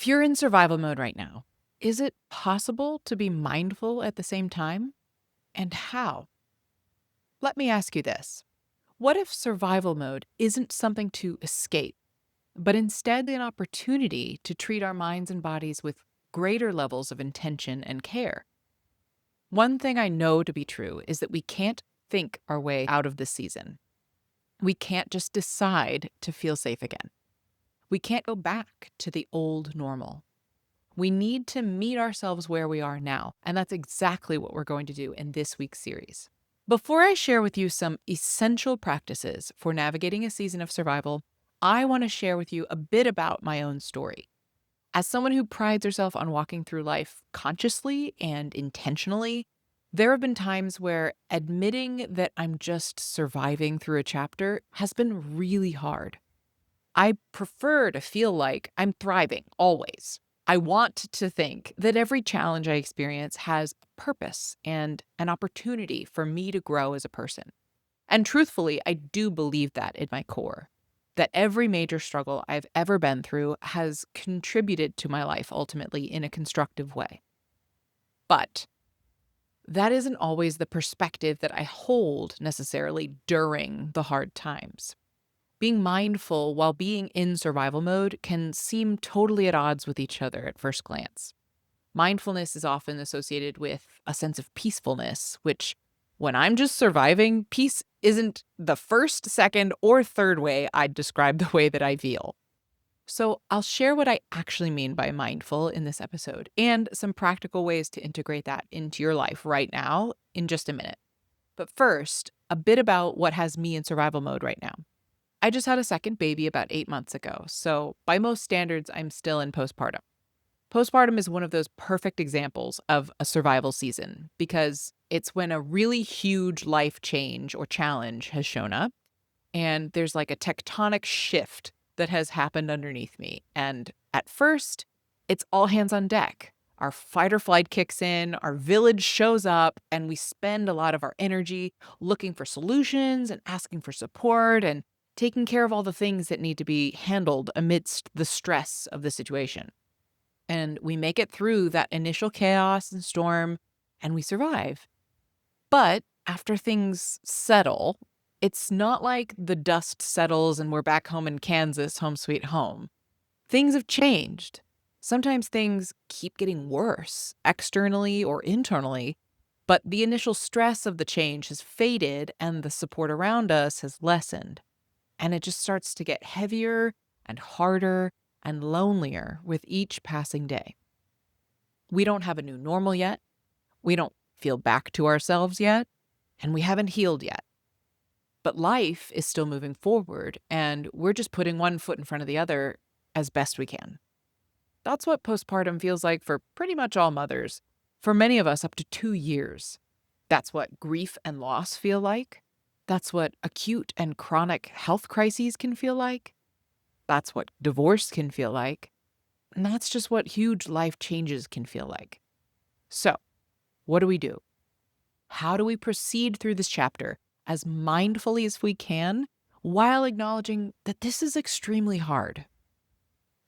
If you're in survival mode right now, is it possible to be mindful at the same time? And how? Let me ask you this. What if survival mode isn't something to escape, but instead an opportunity to treat our minds and bodies with greater levels of intention and care? One thing I know to be true is that we can't think our way out of this season. We can't just decide to feel safe again. We can't go back to the old normal. We need to meet ourselves where we are now, and that's exactly what we're going to do in this week's series. Before I share with you some essential practices for navigating a season of survival, I want to share with you a bit about my own story. As someone who prides herself on walking through life consciously and intentionally, there have been times where admitting that I'm just surviving through a chapter has been really hard. I prefer to feel like I'm thriving always. I want to think that every challenge I experience has a purpose and an opportunity for me to grow as a person. And truthfully, I do believe that in my core, that every major struggle I've ever been through has contributed to my life ultimately in a constructive way. But that isn't always the perspective that I hold necessarily during the hard times. Being mindful while being in survival mode can seem totally at odds with each other at first glance. Mindfulness is often associated with a sense of peacefulness, which, when I'm just surviving, peace isn't the first, second, or third way I'd describe the way that I feel. So I'll share what I actually mean by mindful in this episode and some practical ways to integrate that into your life right now in just a minute. But first, a bit about what has me in survival mode right now. I just had a second baby about 8 months ago, so by most standards, I'm still in postpartum. Postpartum is one of those perfect examples of a survival season because it's when a really huge life change or challenge has shown up, and there's like a tectonic shift that has happened underneath me. And at first, it's all hands on deck. Our fight or flight kicks in, our village shows up, and we spend a lot of our energy looking for solutions and asking for support and taking care of all the things that need to be handled amidst the stress of the situation. And we make it through that initial chaos and storm, and we survive. But after things settle, it's not like the dust settles and we're back home in Kansas, home sweet home. Things have changed. Sometimes things keep getting worse, externally or internally, but the initial stress of the change has faded and the support around us has lessened. And it just starts to get heavier and harder and lonelier with each passing day. We don't have a new normal yet. We don't feel back to ourselves yet. And we haven't healed yet. But life is still moving forward, and we're just putting one foot in front of the other as best we can. That's what postpartum feels like for pretty much all mothers. For many of us, up to 2 years. That's what grief and loss feel like. That's what acute and chronic health crises can feel like. That's what divorce can feel like. And that's just what huge life changes can feel like. So, what do we do? How do we proceed through this chapter as mindfully as we can while acknowledging that this is extremely hard?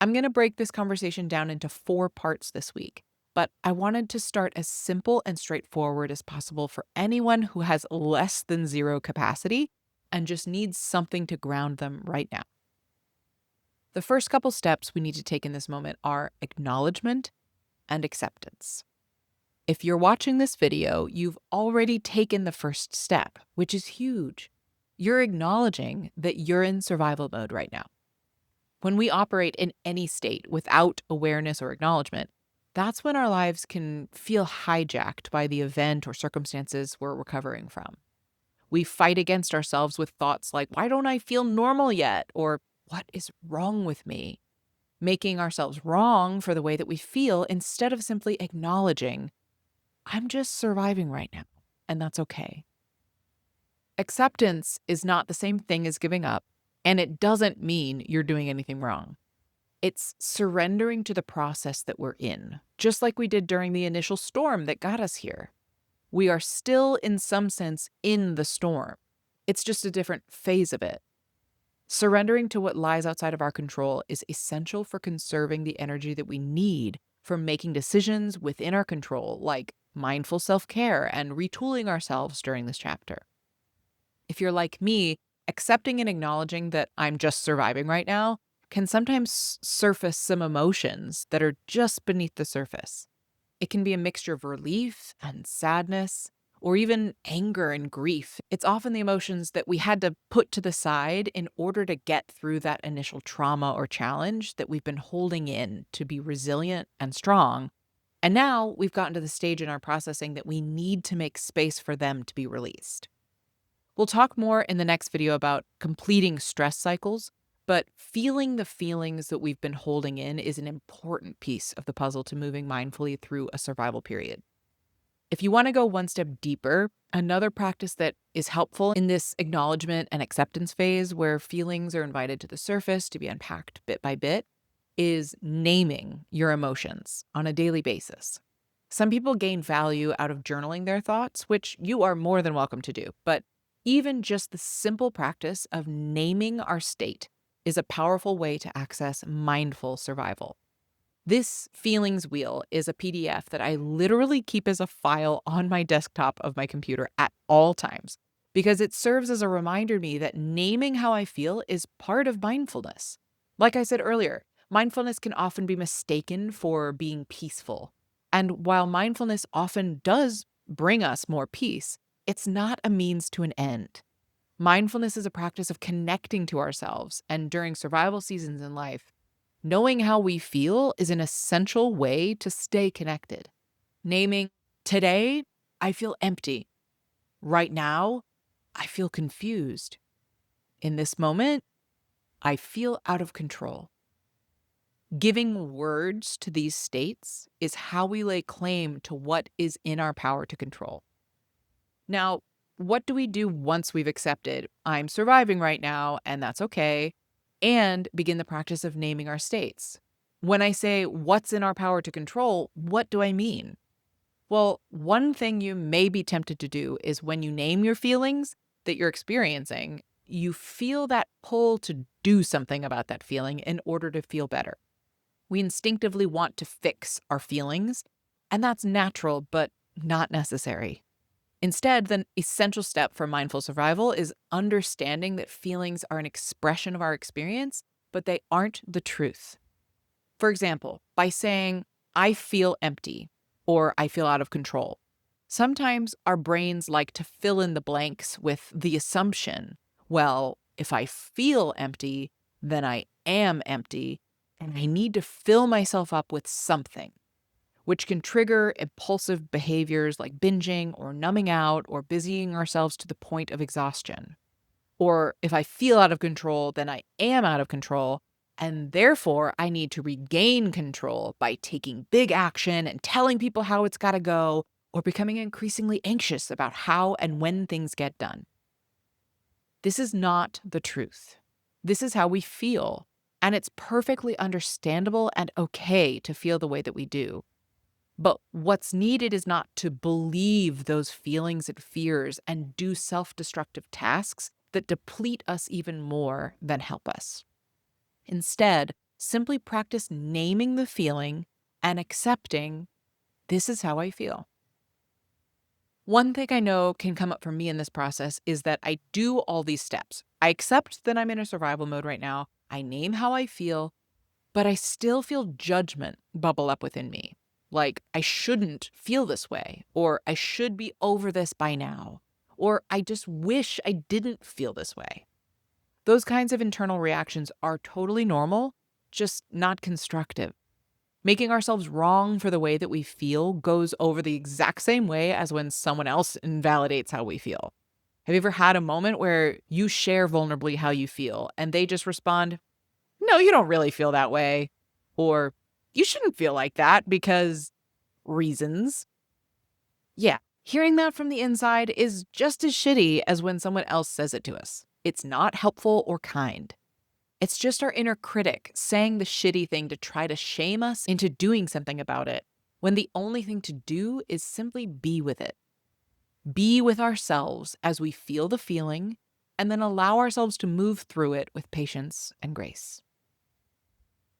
I'm going to break this conversation down into 4 parts this week, but I wanted to start as simple and straightforward as possible for anyone who has less than 0 capacity and just needs something to ground them right now. The first couple steps we need to take in this moment are acknowledgement and acceptance. If you're watching this video, you've already taken the first step, which is huge. You're acknowledging that you're in survival mode right now. When we operate in any state without awareness or acknowledgement, that's when our lives can feel hijacked by the event or circumstances we're recovering from. We fight against ourselves with thoughts like, why don't I feel normal yet? Or what is wrong with me? Making ourselves wrong for the way that we feel instead of simply acknowledging, I'm just surviving right now, and that's okay. Acceptance is not the same thing as giving up, and it doesn't mean you're doing anything wrong. It's surrendering to the process that we're in, just like we did during the initial storm that got us here. We are still, in some sense, in the storm. It's just a different phase of it. Surrendering to what lies outside of our control is essential for conserving the energy that we need for making decisions within our control, like mindful self care and retooling ourselves during this chapter. If you're like me, accepting and acknowledging that I'm just surviving right now can sometimes surface some emotions that are just beneath the surface. It can be a mixture of relief and sadness, or even anger and grief. It's often the emotions that we had to put to the side in order to get through that initial trauma or challenge that we've been holding in to be resilient and strong. And now we've gotten to the stage in our processing that we need to make space for them to be released. We'll talk more in the next video about completing stress cycles, but feeling the feelings that we've been holding in is an important piece of the puzzle to moving mindfully through a survival period. If you want to go one step deeper, another practice that is helpful in this acknowledgement and acceptance phase where feelings are invited to the surface to be unpacked bit by bit is naming your emotions on a daily basis. Some people gain value out of journaling their thoughts, which you are more than welcome to do. But even just the simple practice of naming our state is a powerful way to access mindful survival. This feelings wheel is a PDF that I literally keep as a file on my desktop of my computer at all times because it serves as a reminder to me that naming how I feel is part of mindfulness. Like I said earlier, mindfulness can often be mistaken for being peaceful. And while mindfulness often does bring us more peace, it's not a means to an end. Mindfulness is a practice of connecting to ourselves, and during survival seasons in life, knowing how we feel is an essential way to stay connected. Naming, today, I feel empty. Right now, I feel confused. In this moment, I feel out of control. Giving words to these states is how we lay claim to what is in our power to control. Now, what do we do once we've accepted, I'm surviving right now, and that's okay, and begin the practice of naming our states? When I say what's in our power to control, what do I mean? Well, one thing you may be tempted to do is when you name your feelings that you're experiencing, you feel that pull to do something about that feeling in order to feel better. We instinctively want to fix our feelings, and that's natural, but not necessary. Instead, the essential step for mindful survival is understanding that feelings are an expression of our experience, but they aren't the truth. For example, by saying, I feel empty or I feel out of control, sometimes our brains like to fill in the blanks with the assumption, well, if I feel empty, then I am empty, and I need to fill myself up with something, which can trigger impulsive behaviors like binging or numbing out or busying ourselves to the point of exhaustion. Or if I feel out of control, then I am out of control, and therefore I need to regain control by taking big action and telling people how it's got to go, or becoming increasingly anxious about how and when things get done. This is not the truth. This is how we feel, and it's perfectly understandable and okay to feel the way that we do. But what's needed is not to believe those feelings and fears and do self-destructive tasks that deplete us even more than help us. Instead, simply practice naming the feeling and accepting, this is how I feel. One thing I know can come up for me in this process is that I do all these steps. I accept that I'm in a survival mode right now. I name how I feel, but I still feel judgment bubble up within me. Like I shouldn't feel this way, or I should be over this by now, or I just wish I didn't feel this way. Those kinds of internal reactions are totally normal, just not constructive. Making ourselves wrong for the way that we feel goes over the exact same way as when someone else invalidates how we feel. Have you ever had a moment where you share vulnerably how you feel and they just respond, no, you don't really feel that way. Or you shouldn't feel like that because reasons. Yeah, hearing that from the inside is just as shitty as when someone else says it to us. It's not helpful or kind. It's just our inner critic saying the shitty thing to try to shame us into doing something about it, when the only thing to do is simply be with it. Be with ourselves as we feel the feeling and then allow ourselves to move through it with patience and grace.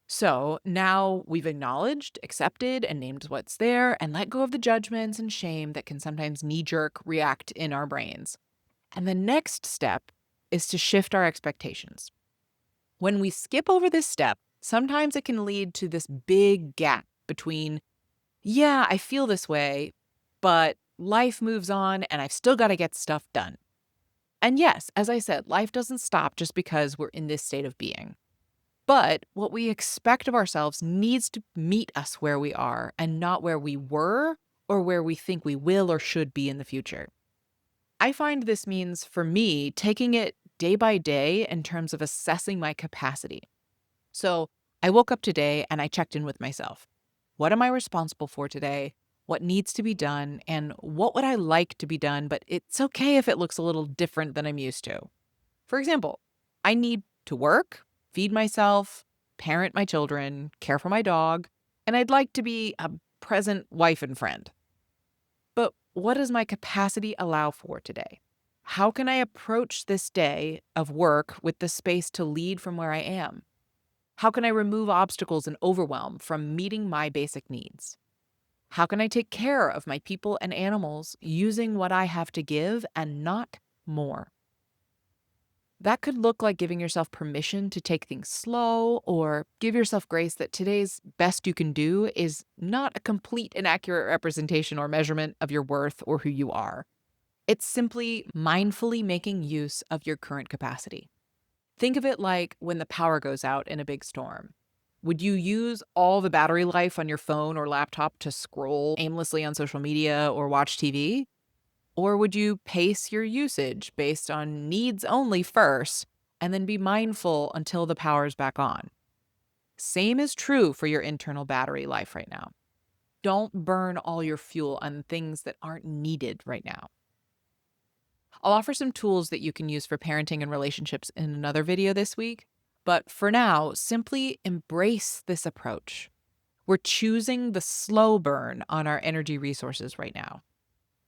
So now we've acknowledged, accepted, and named what's there, and let go of the judgments and shame that can sometimes knee jerk react in our brains. And the next step is to shift our expectations. When we skip over this step, sometimes it can lead to this big gap between, yeah, I feel this way, but life moves on and I've still got to get stuff done. And yes, as I said, life doesn't stop just because we're in this state of being. But what we expect of ourselves needs to meet us where we are and not where we were or where we think we will or should be in the future. I find this means, for me, taking it day by day in terms of assessing my capacity. So I woke up today and I checked in with myself. What am I responsible for today? What needs to be done? And what would I like to be done? But it's okay if it looks a little different than I'm used to. For example, I need to work, feed myself, parent my children, care for my dog, and I'd like to be a present wife and friend. But what does my capacity allow for today? How can I approach this day of work with the space to lead from where I am? How can I remove obstacles and overwhelm from meeting my basic needs? How can I take care of my people and animals using what I have to give and not more? That could look like giving yourself permission to take things slow, or give yourself grace that today's best you can do is not a complete and accurate representation or measurement of your worth or who you are. It's simply mindfully making use of your current capacity. Think of it like when the power goes out in a big storm. Would you use all the battery life on your phone or laptop to scroll aimlessly on social media or watch TV? Or would you pace your usage based on needs only first and then be mindful until the power's back on? Same is true for your internal battery life right now. Don't burn all your fuel on things that aren't needed right now. I'll offer some tools that you can use for parenting and relationships in another video this week. But for now, simply embrace this approach. We're choosing the slow burn on our energy resources right now.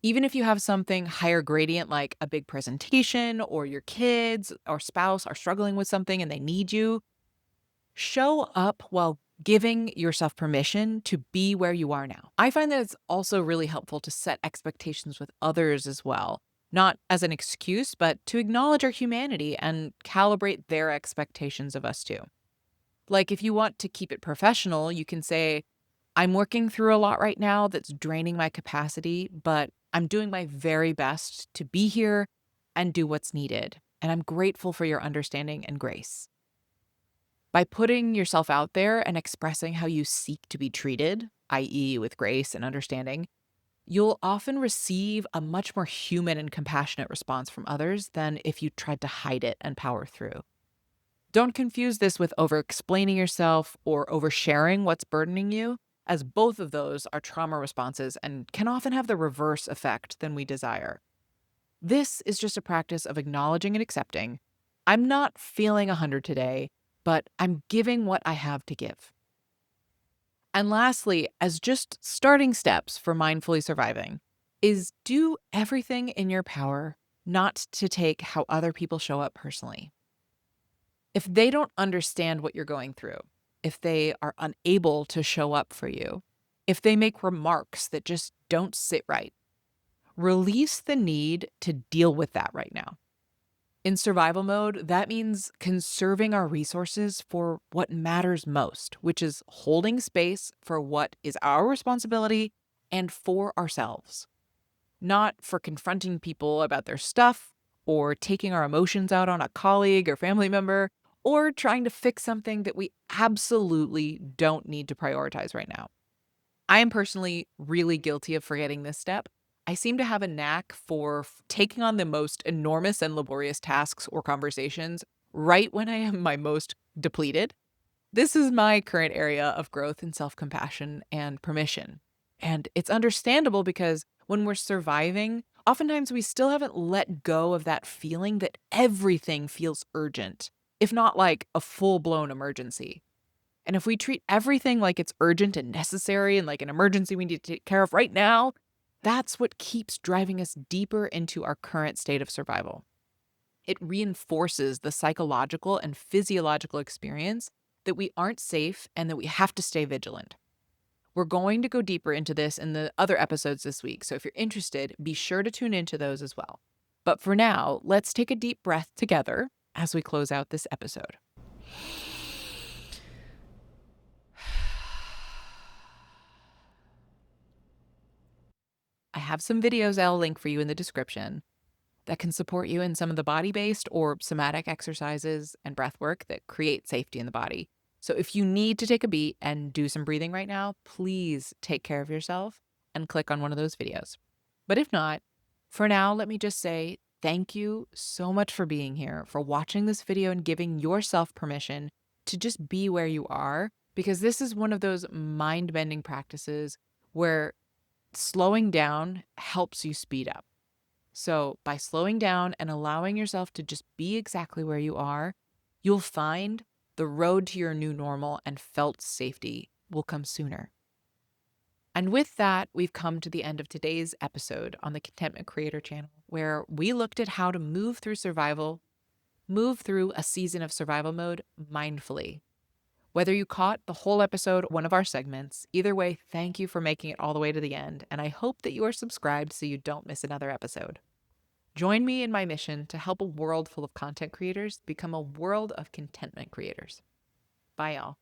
Even if you have something higher gradient like a big presentation, or your kids or spouse are struggling with something and they need you, show up while giving yourself permission to be where you are now. I find that it's also really helpful to set expectations with others as well, not as an excuse, but to acknowledge our humanity and calibrate their expectations of us too. Like if you want to keep it professional, you can say, I'm working through a lot right now that's draining my capacity, but I'm doing my very best to be here and do what's needed. And I'm grateful for your understanding and grace. By putting yourself out there and expressing how you seek to be treated, i.e., with grace and understanding, you'll often receive a much more human and compassionate response from others than if you tried to hide it and power through. Don't confuse this with over-explaining yourself or oversharing what's burdening you, as both of those are trauma responses and can often have the reverse effect than we desire. This is just a practice of acknowledging and accepting, I'm not feeling 100 today, but I'm giving what I have to give. And lastly, as just starting steps for mindfully surviving, is do everything in your power not to take how other people show up personally. If they don't understand what you're going through, if they are unable to show up for you, if they make remarks that just don't sit right, release the need to deal with that right now. In survival mode, that means conserving our resources for what matters most, which is holding space for what is our responsibility and for ourselves, not for confronting people about their stuff or taking our emotions out on a colleague or family member or trying to fix something that we absolutely don't need to prioritize right now. I am personally really guilty of forgetting this step. I seem to have a knack for taking on the most enormous and laborious tasks or conversations right when I am my most depleted. This is my current area of growth and self-compassion and permission. And it's understandable because when we're surviving, oftentimes we still haven't let go of that feeling that everything feels urgent, if not like a full-blown emergency. And if we treat everything like it's urgent and necessary and like an emergency we need to take care of right now, that's what keeps driving us deeper into our current state of survival. It reinforces the psychological and physiological experience that we aren't safe and that we have to stay vigilant. We're going to go deeper into this in the other episodes this week, so if you're interested, be sure to tune into those as well. But for now, let's take a deep breath together as we close out this episode. I have some videos I'll link for you in the description that can support you in some of the body-based or somatic exercises and breath work that create safety in the body. So if you need to take a beat and do some breathing right now, please take care of yourself and click on one of those videos. But if not, for now, let me just say thank you so much for being here, for watching this video and giving yourself permission to just be where you are, because this is one of those mind-bending practices where slowing down helps you speed up. So by slowing down and allowing yourself to just be exactly where you are, you'll find the road to your new normal and felt safety will come sooner. And with that, we've come to the end of today's episode on the Contentment Creator channel, where we looked at how to move through a season of survival mode mindfully. Whether you caught the whole episode or one of our segments, either way, thank you for making it all the way to the end, and I hope that you are subscribed so you don't miss another episode. Join me in my mission to help a world full of content creators become a world of contentment creators. Bye, y'all.